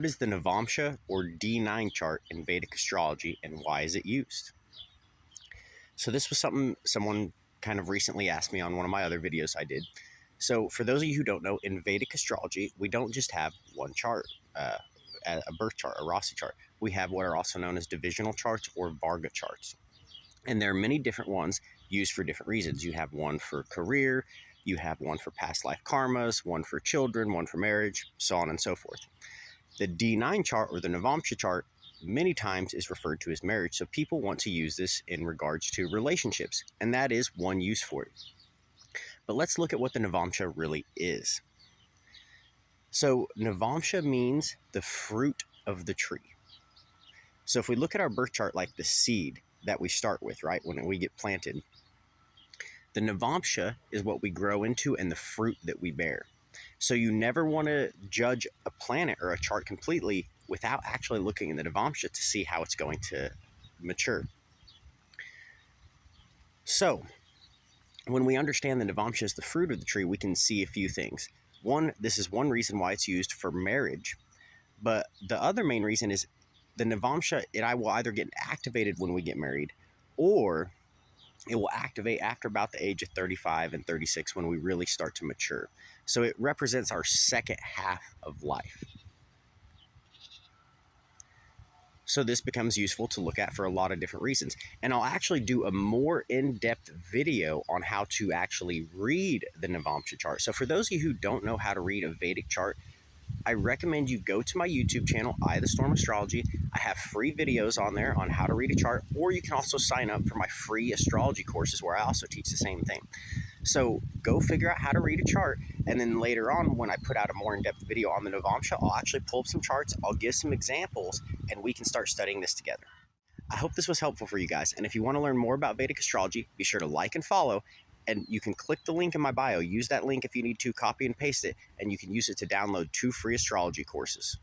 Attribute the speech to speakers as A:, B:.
A: What is the Navamsha or D-9 chart in Vedic astrology, and why is it used? So this was something someone kind of recently asked me on one of my other videos I did. So for those of you who don't know, in Vedic astrology, we don't just have one chart, a birth chart, a Rasi chart. We have what are also known as divisional charts or Varga charts. And there are many different ones used for different reasons. You have one for career, you have one for past life karmas, one for children, one for marriage, so on and so forth. The D9 chart or the Navamsha chart many times is referred to as marriage, so people want to use this in regards to relationships, and that is one use for it. But let's look at what the Navamsha really is. So Navamsha means the fruit of the tree. So if we look at our birth chart like the seed that we start with, right, when we get planted, the Navamsha is what we grow into and the fruit that we bear. So you never want to judge a planet or a chart completely without actually looking in the Navamsha to see how it's going to mature. So when we understand the Navamsha is the fruit of the tree, we can see a few things. One, this is one reason why it's used for marriage, but the other main reason is the Navamsha, it will either get activated when we get married, or it will activate after about the age of 35 and 36 when we really start to mature. So it represents our second half of life. So this becomes useful to look at for a lot of different reasons. And I'll actually do a more in-depth video on how to actually read the Navamsha chart. So for those of you who don't know how to read a Vedic chart, I recommend you go to my YouTube channel, Eye the Storm Astrology. I have free videos on there on how to read a chart, or you can also sign up for my free astrology courses where I also teach the same thing. So go figure out how to read a chart, and then later on when I put out a more in-depth video on the Navamsha, I'll actually pull up some charts, I'll give some examples, and we can start studying this together. I hope this was helpful for you guys, and if you want to learn more about Vedic astrology, be sure to like and follow. And you can click the link in my bio. Use that link if you need to, copy and paste it, and you can use it to download 2 free astrology courses.